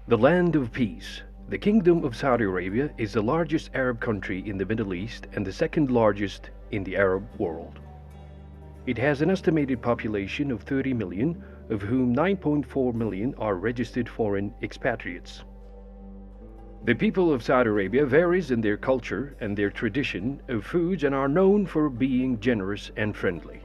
The land of peace. The Kingdom of Saudi Arabia is the largest Arab country in the Middle East and the second largest in the Arab world. It has an estimated population of 30 million, of whom 9.4 million are registered foreign expatriates. The people of Saudi Arabia varies in their culture and their tradition of foods and are known for being generous and friendly.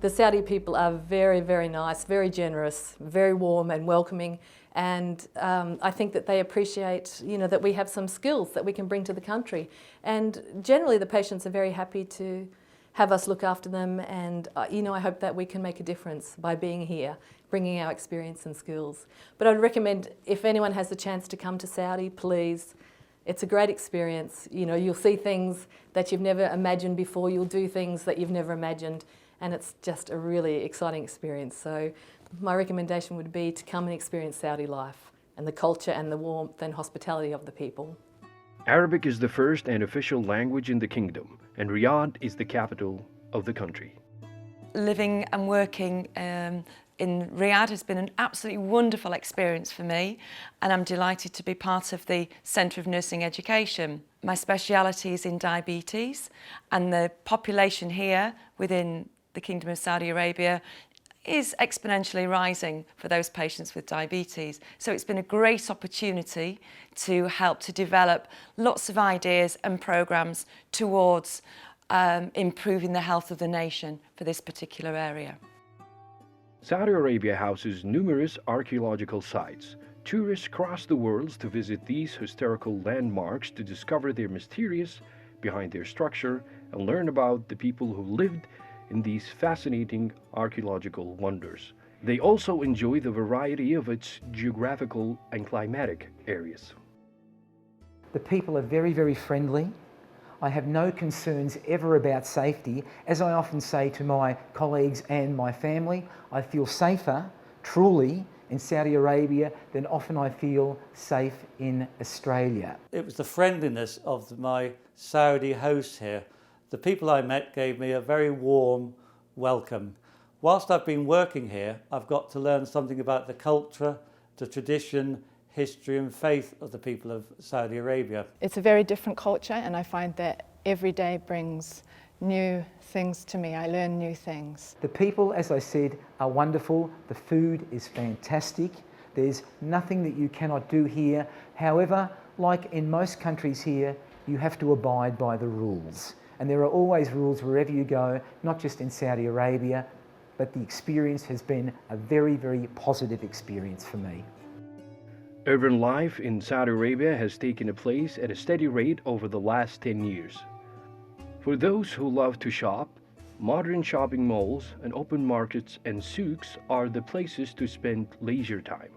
The Saudi people are very, very nice, very generous, very warm and welcoming, and I think that they appreciate, that we have some skills that we can bring to the country. And generally the patients are very happy to have us look after them, and I hope that we can make a difference by being here, bringing our experience and skills. But I'd recommend, if anyone has the chance to come to Saudi, please. It's a great experience. You'll see things that you've never imagined before, you'll do things that you've never imagined, and it's just a really exciting experience. So my recommendation would be to come and experience Saudi life and the culture and the warmth and hospitality of the people. Arabic is the first and official language in the kingdom, and Riyadh is the capital of the country. Living and working in Riyadh has been an absolutely wonderful experience for me, and I'm delighted to be part of the Centre of Nursing Education. My speciality is in diabetes, and the population here within the Kingdom of Saudi Arabia is exponentially rising for those patients with diabetes. So it's been a great opportunity to help to develop lots of ideas and programmes towards improving the health of the nation for this particular area. Saudi Arabia houses numerous archaeological sites. Tourists cross the world to visit these historical landmarks to discover their mysterious behind their structure and learn about the people who lived in these fascinating archaeological wonders. They also enjoy the variety of its geographical and climatic areas. The people are very, very friendly. I have no concerns ever about safety. As I often say to my colleagues and my family, I feel safer, truly, in Saudi Arabia than often I feel safe in Australia. It was the friendliness of my Saudi hosts here. The people I met gave me a very warm welcome. Whilst I've been working here, I've got to learn something about the culture, the tradition, history and faith of the people of Saudi Arabia. It's a very different culture, and I find that every day brings new things to me. I learn new things. The people, as I said, are wonderful. The food is fantastic. There's nothing that you cannot do here. However, like in most countries here, you have to abide by the rules. And there are always rules wherever you go, not just in Saudi Arabia, but the experience has been a very, very positive experience for me. Urban life in Saudi Arabia has taken place at a steady rate over the last 10 years. For those who love to shop, modern shopping malls and open markets and souks are the places to spend leisure time.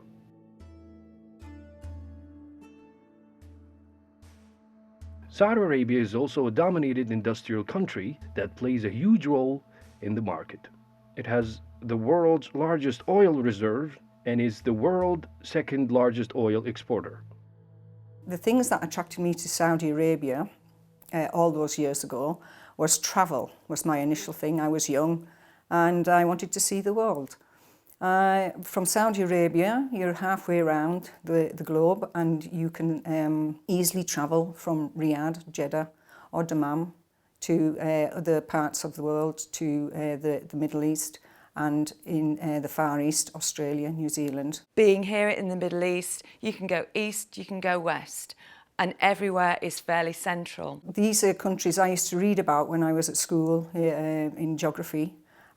Saudi Arabia is also a dominated industrial country that plays a huge role in the market. It has the world's largest oil reserve and is the world's second largest oil exporter. The things that attracted me to Saudi Arabia all those years ago was travel, was my initial thing. I was young and I wanted to see the world. From Saudi Arabia, you're halfway around the globe, and you can easily travel from Riyadh, Jeddah or Dammam to other parts of the world, to the Middle East and in the Far East, Australia, New Zealand. Being here in the Middle East, you can go east, you can go west, and everywhere is fairly central. These are countries I used to read about when I was at school in geography.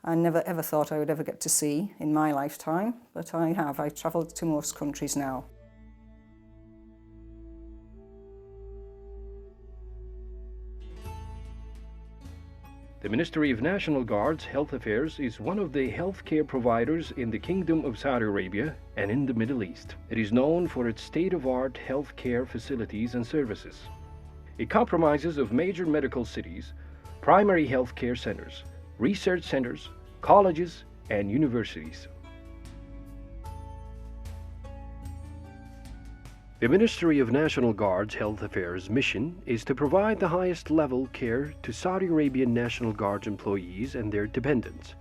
I never ever thought I would ever get to see in my lifetime, but I have. I've travelled to most countries now. The Ministry of National Guard's Health Affairs is one of the healthcare providers in the Kingdom of Saudi Arabia and in the Middle East. It is known for its state-of-the-art healthcare facilities and services. It comprises of major medical cities, primary healthcare centers, research centers, colleges, and universities. The Ministry of National Guard's Health Affairs mission is to provide the highest level care to Saudi Arabian National Guard employees and their dependents,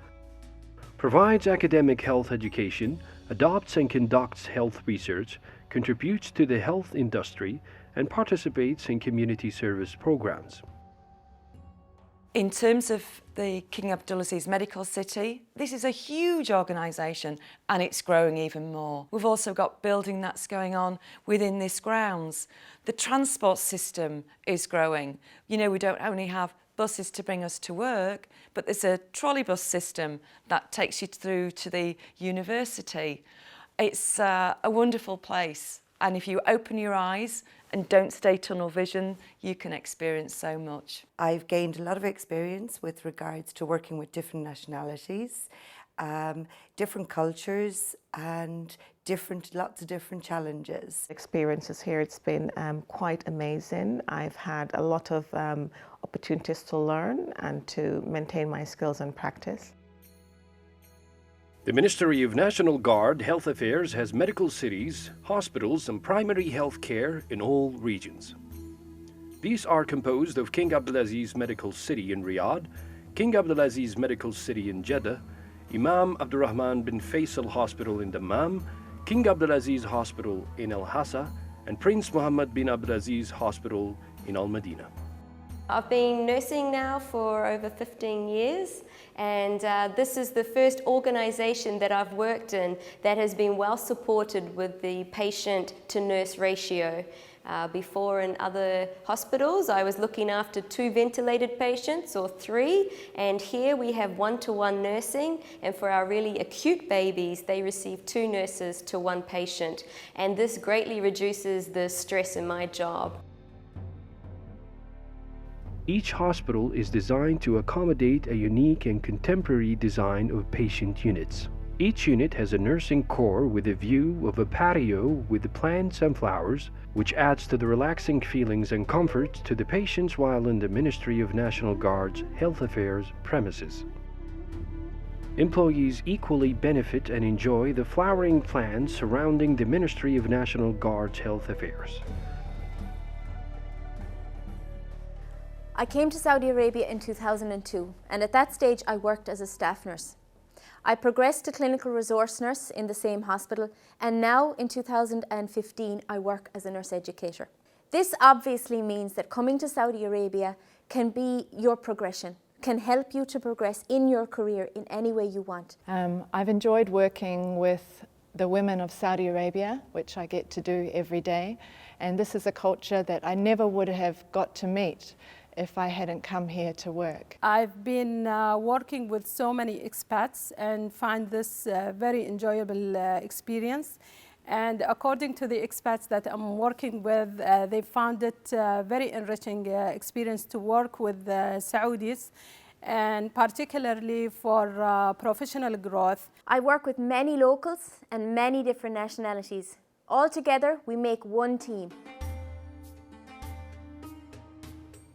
provides academic health education, adopts and conducts health research, contributes to the health industry, and participates in community service programs. In terms of the King Abdulaziz Medical City, this is a huge organisation and it's growing even more. We've also got building that's going on within this grounds. The transport system is growing. You know, we don't only have buses to bring us to work, but there's a trolleybus system that takes you through to the university. It's a wonderful place, and if you open your eyes and don't stay tunnel vision, you can experience so much. I've gained a lot of experience with regards to working with different nationalities, different cultures and lots of different challenges. Experiences here, it's been quite amazing. I've had a lot of opportunities to learn and to maintain my skills and practice. The Ministry of National Guard Health Affairs has medical cities, hospitals and primary health care in all regions. These are composed of King Abdulaziz Medical City in Riyadh, King Abdulaziz Medical City in Jeddah, Imam Abdurrahman bin Faisal Hospital in Dammam, King Abdulaziz Hospital in Al Hassa, and Prince Mohammed bin Abdulaziz Hospital in Al Madinah. I've been nursing now for over 15 years, and this is the first organisation that I've worked in that has been well supported with the patient to nurse ratio. Before in other hospitals, I was looking after 2 ventilated patients or 3, and here we have 1-to-1 nursing, and for our really acute babies, they receive 2 nurses to 1 patient, and this greatly reduces the stress in my job. Each hospital is designed to accommodate a unique and contemporary design of patient units. Each unit has a nursing core with a view of a patio with the plants and flowers, which adds to the relaxing feelings and comforts to the patients while in the Ministry of National Guard's Health Affairs premises. Employees equally benefit and enjoy the flowering plants surrounding the Ministry of National Guard's Health Affairs. I came to Saudi Arabia in 2002, and at that stage I worked as a staff nurse. I progressed to clinical resource nurse in the same hospital, and now in 2015 I work as a nurse educator. This obviously means that coming to Saudi Arabia can be your progression, can help you to progress in your career in any way you want. I've enjoyed working with the women of Saudi Arabia, which I get to do every day, and this is a culture that I never would have got to meet if I hadn't come here to work. I've been working with so many expats and find this very enjoyable experience. And according to the expats that I'm working with, they found it very enriching experience to work with Saudis, and particularly for professional growth. I work with many locals and many different nationalities. All together, we make one team.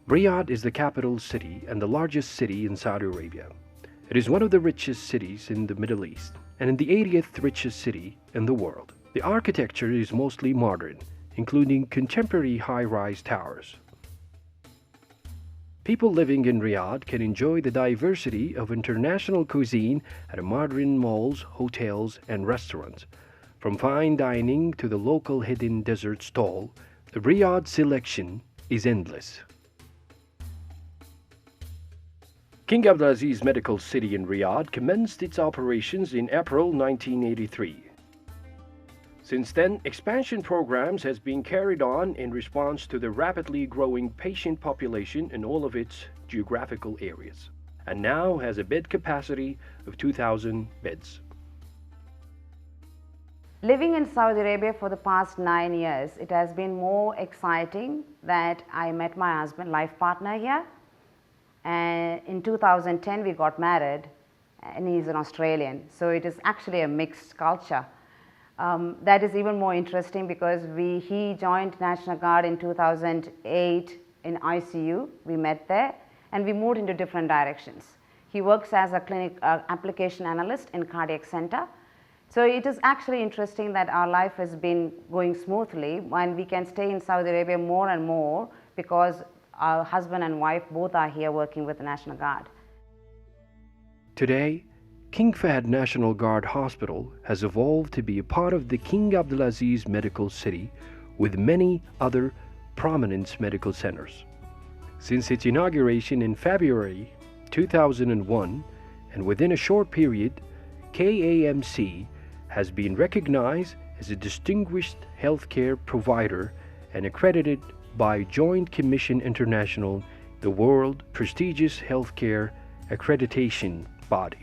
Riyadh is the capital city and the largest city in Saudi Arabia. It is one of the richest cities in the Middle East and the 80th richest city in the world. The architecture is mostly modern, including contemporary high-rise towers. People living in Riyadh can enjoy the diversity of international cuisine at modern malls, hotels, and restaurants. From fine dining to the local hidden dessert stall, the Riyadh selection is endless. King Abdulaziz Medical City in Riyadh commenced its operations in April 1983. Since then, expansion programs has been carried on in response to the rapidly growing patient population in all of its geographical areas, and now has a bed capacity of 2,000 beds. Living in Saudi Arabia for the past 9 years, it has been more exciting that I met my husband, life partner here. And in 2010 we got married, and he's an Australian, so it is actually a mixed culture. That is even more interesting because he joined National Guard in 2008 in ICU. We met there and we moved into different directions. He works as a clinic application analyst in cardiac center. So it is actually interesting that our life has been going smoothly, and we can stay in Saudi Arabia more and more because our husband and wife both are here working with the National Guard. Today, King Fahd National Guard Hospital has evolved to be a part of the King Abdulaziz Medical City with many other prominent medical centers. Since its inauguration in February 2001, and within a short period, KAMC has been recognized as a distinguished healthcare provider and accredited by Joint Commission International, the world prestigious healthcare accreditation body.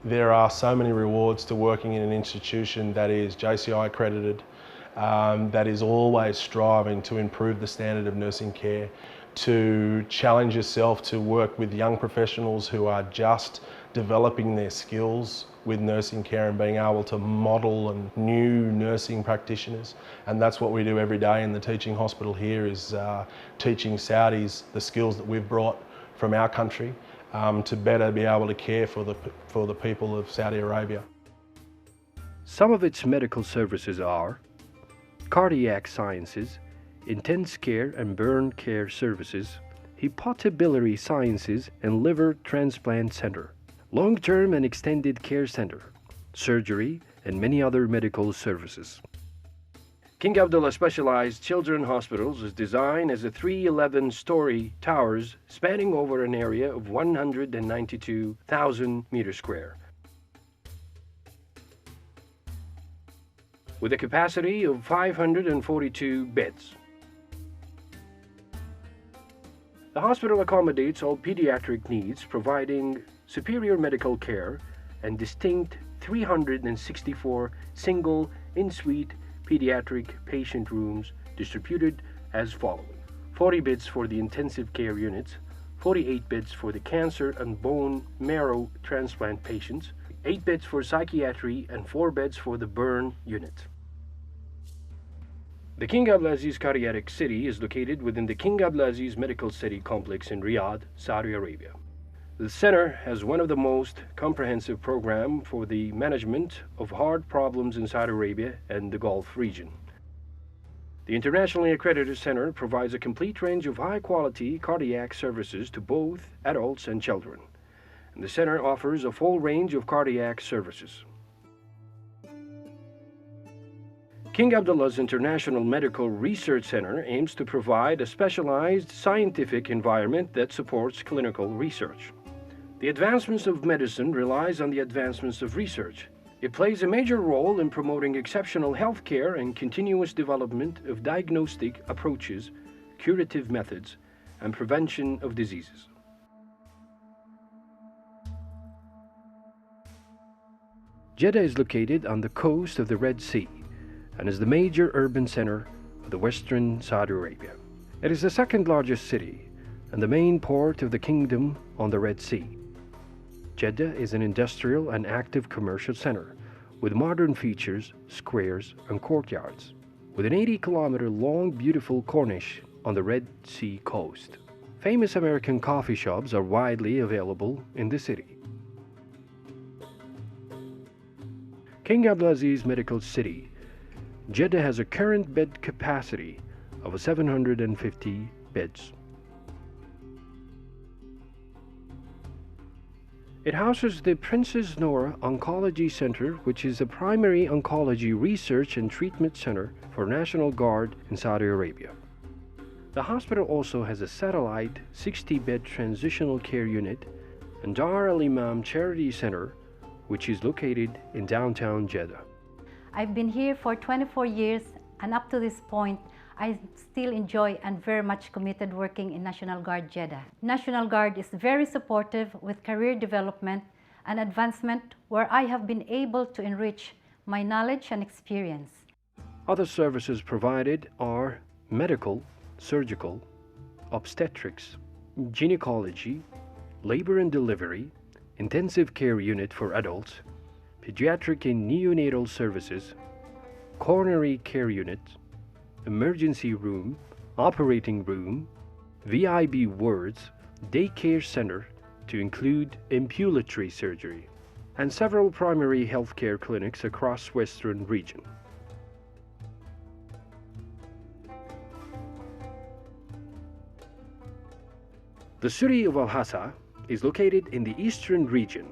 There are so many rewards to working in an institution that is JCI accredited, that is always striving to improve the standard of nursing care, to challenge yourself to work with young professionals who are just developing their skills with nursing care and being able to model and new nursing practitioners. And that's what we do every day in the teaching hospital here, is teaching Saudis the skills that we've brought from our country to better be able to care for the people of Saudi Arabia. Some of its medical services are cardiac sciences, intensive care and burn care services, hepatobiliary sciences and liver transplant center, long-term and extended care center, surgery, and many other medical services. King Abdullah Specialized Children's Hospitals is designed as a 311-story towers spanning over an area of 192,000 meters square, with a capacity of 542 beds. The hospital accommodates all pediatric needs, providing superior medical care and distinct 364 single in-suite pediatric patient rooms distributed as following: 40 beds for the intensive care units, 48 beds for the cancer and bone marrow transplant patients, 8 beds for psychiatry, and 4 beds for the burn unit. The King Abdulaziz Cardiac City is located within the King Abdulaziz Medical City complex in Riyadh, Saudi Arabia. The center has one of the most comprehensive programs for the management of heart problems in Saudi Arabia and the Gulf region. The internationally accredited center provides a complete range of high-quality cardiac services to both adults and children, and the center offers a full range of cardiac services. King Abdullah's International Medical Research Center aims to provide a specialized scientific environment that supports clinical research. The advancements of medicine relies on the advancements of research. It plays a major role in promoting exceptional health care and continuous development of diagnostic approaches, curative methods, and prevention of diseases. Jeddah is located on the coast of the Red Sea and is the major urban center of the western Saudi Arabia. It is the second largest city and the main port of the kingdom on the Red Sea. Jeddah is an industrial and active commercial center with modern features, squares, and courtyards, with an 80-kilometer-long beautiful Corniche on the Red Sea coast. Famous American coffee shops are widely available in the city. King Abdulaziz Medical City, Jeddah has a current bed capacity of 750 beds. It houses the Princess Noor Oncology Center, which is a primary oncology research and treatment center for National Guard in Saudi Arabia. The hospital also has a satellite 60-bed transitional care unit and Dar al-Imam Charity Center, which is located in downtown Jeddah. I've been here for 24 years, and up to this point, I still enjoy and very much committed working in National Guard Jeddah. National Guard is very supportive with career development and advancement, where I have been able to enrich my knowledge and experience. Other services provided are medical, surgical, obstetrics, gynecology, labor and delivery, intensive care unit for adults, pediatric and neonatal services, coronary care unit, emergency room, operating room, VIB wards, daycare center to include ambulatory surgery, and several primary healthcare clinics across Western region. The city of Al-Hassa is located in the eastern region.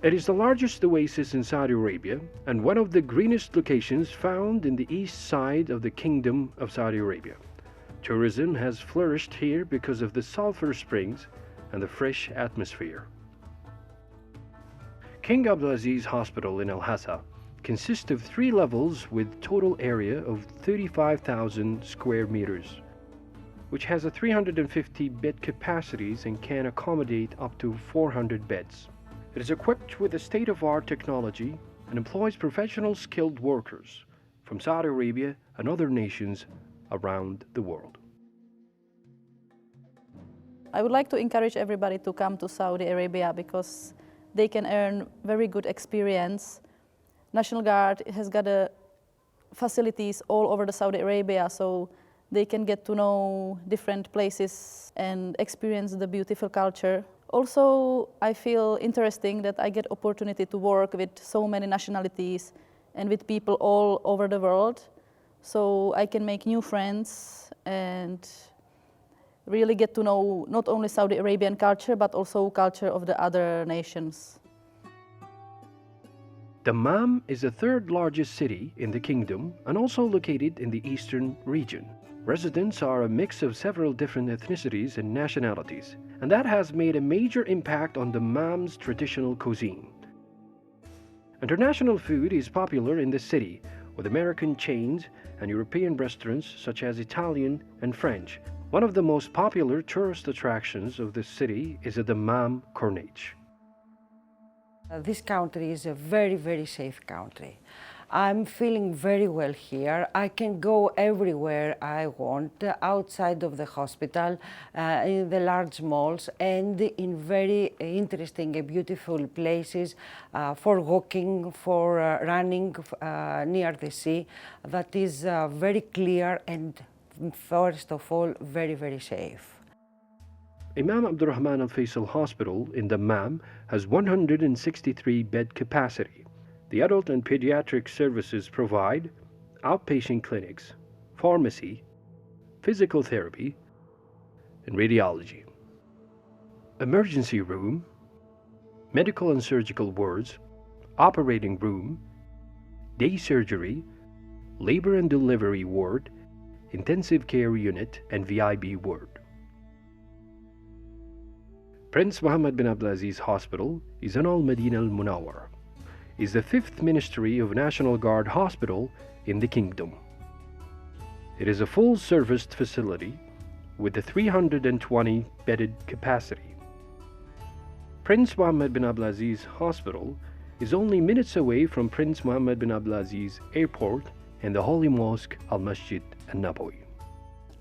It is the largest oasis in Saudi Arabia and one of the greenest locations found in the east side of the Kingdom of Saudi Arabia. Tourism has flourished here because of the sulfur springs and the fresh atmosphere. King Abdulaziz Hospital in Al-Hasa consists of 3 levels with total area of 35,000 square meters, which has a 350 bed capacities and can accommodate up to 400 beds. It is equipped with a state-of-the-art technology and employs professional skilled workers from Saudi Arabia and other nations around the world. I would like to encourage everybody to come to Saudi Arabia because they can earn very good experience. National Guard has got facilities all over the Saudi Arabia, so they can get to know different places and experience the beautiful culture. Also, I feel interesting that I get opportunity to work with so many nationalities and with people all over the world. So I can make new friends and really get to know not only Saudi Arabian culture, but also culture of the other nations. Dammam is the 3rd largest city in the kingdom and also located in the eastern region. Residents are a mix of several different ethnicities and nationalities, and that has made a major impact on Dammam's traditional cuisine. International food is popular in the city, with American chains and European restaurants such as Italian and French. One of the most popular tourist attractions of the city is the Dammam Corniche. This country is a very, very safe country. I'm feeling very well here. I can go everywhere I want, outside of the hospital, in the large malls, and in very interesting and beautiful places for walking, for running near the sea. That is very clear and, first of all, very, very safe. Imam Abdurrahman Al Faisal Hospital in Dammam has 163 bed capacity. The adult and pediatric services provide outpatient clinics, pharmacy, physical therapy, and radiology. Emergency room, medical and surgical wards, operating room, day surgery, labor and delivery ward, intensive care unit, and VIB ward. Prince Mohammed bin Abdulaziz Hospital is in Al Madinah Al Munawwar, is the 5th Ministry of National Guard hospital in the kingdom. It is a full-serviced facility with a 320 bedded capacity. Prince Mohammed bin Abdulaziz Hospital is only minutes away from Prince Mohammed bin Abdulaziz Airport and the Holy Mosque Al Masjid Al Nabawi.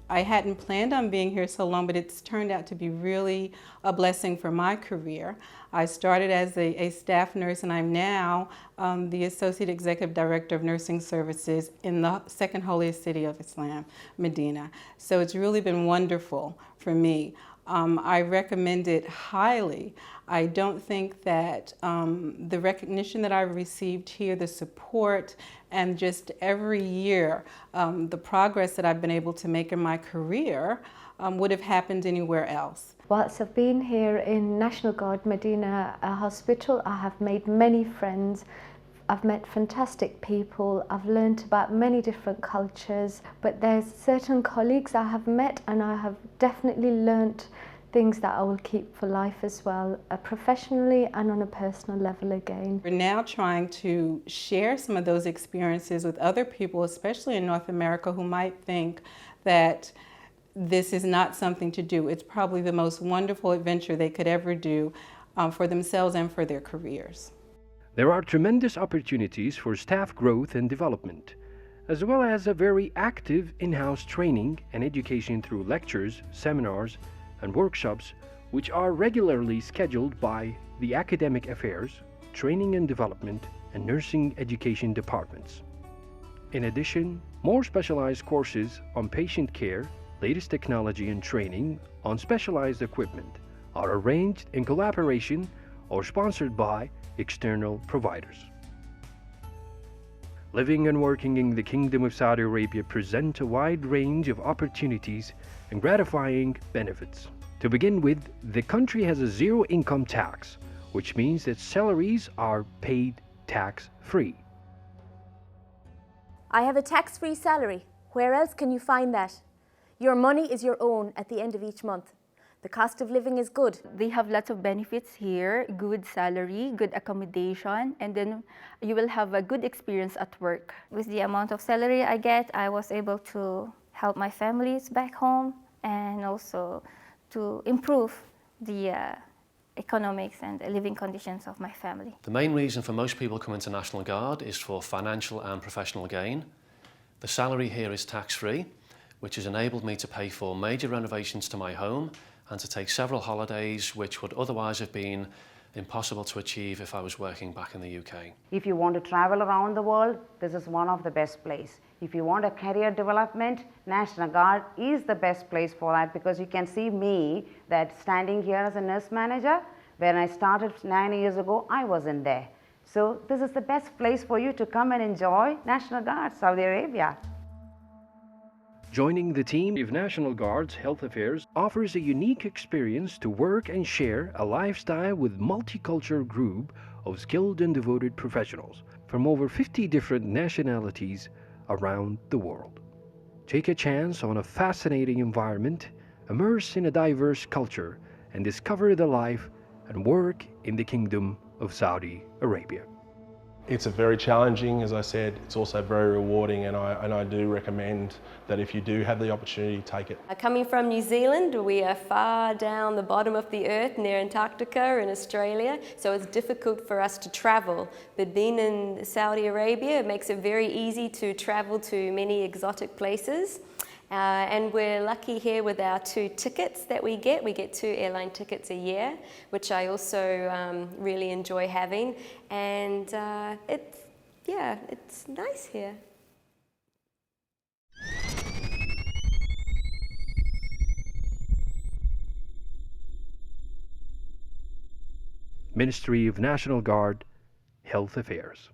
I hadn't planned on being here so long, but it's turned out to be really a blessing for my career. I started as a staff nurse, and I'm now the Associate Executive Director of Nursing Services in the second holiest city of Islam, Medina. So it's really been wonderful for me. I recommend it highly. I don't think that the recognition that I've received here, the support, and just every year, the progress that I've been able to make in my career would have happened anywhere else. Whilst I've been here in National Guard Medina Hospital, I have made many friends. I've met fantastic people. I've learned about many different cultures, but there's certain colleagues I have met, and I have definitely learnt things that I will keep for life as well, professionally and on a personal level again. We're now trying to share some of those experiences with other people, especially in North America, who might think that this is not something to do. It's probably the most wonderful adventure they could ever do for themselves and for their careers. There are tremendous opportunities for staff growth and development, as well as a very active in-house training and education through lectures, seminars, and workshops, which are regularly scheduled by the Academic Affairs, Training and Development, and Nursing Education departments. In addition, more specialized courses on patient care, latest technology, and training on specialized equipment are arranged in collaboration or sponsored by external providers. Living and working in the Kingdom of Saudi Arabia present a wide range of opportunities and gratifying benefits. To begin with, the country has a zero income tax, which means that salaries are paid tax-free. I have a tax-free salary. Where else can you find that? Your money is your own at the end of each month. The cost of living is good. They have lots of benefits here, good salary, good accommodation, and then you will have a good experience at work. With the amount of salary I get, I was able to help my families back home and also to improve the economics and the living conditions of my family. The main reason for most people coming to National Guard is for financial and professional gain. The salary here is tax-free, which has enabled me to pay for major renovations to my home and to take several holidays which would otherwise have been impossible to achieve if I was working back in the UK. If you want to travel around the world, this is one of the best places. If you want a career development, National Guard is the best place for that, because you can see me that standing here as a nurse manager. When I started 9 years ago, I wasn't there. So this is the best place for you to come and enjoy National Guard, Saudi Arabia. Joining the team of National Guard's Health Affairs offers a unique experience to work and share a lifestyle with multicultural group of skilled and devoted professionals from over 50 different nationalities around the world. Take a chance on a fascinating environment, immerse in a diverse culture, and discover the life and work in the Kingdom of Saudi Arabia. It's a very challenging, as I said, it's also very rewarding, and I do recommend that if you do have the opportunity, take it. Coming from New Zealand, we are far down the bottom of the earth near Antarctica in Australia, so it's difficult for us to travel. But being in Saudi Arabia, it makes it very easy to travel to many exotic places. And we're lucky here with our 2 tickets that we get. We get 2 airline tickets a year, which I also really enjoy having. And it's nice here. Ministry of National Guard, Health Affairs.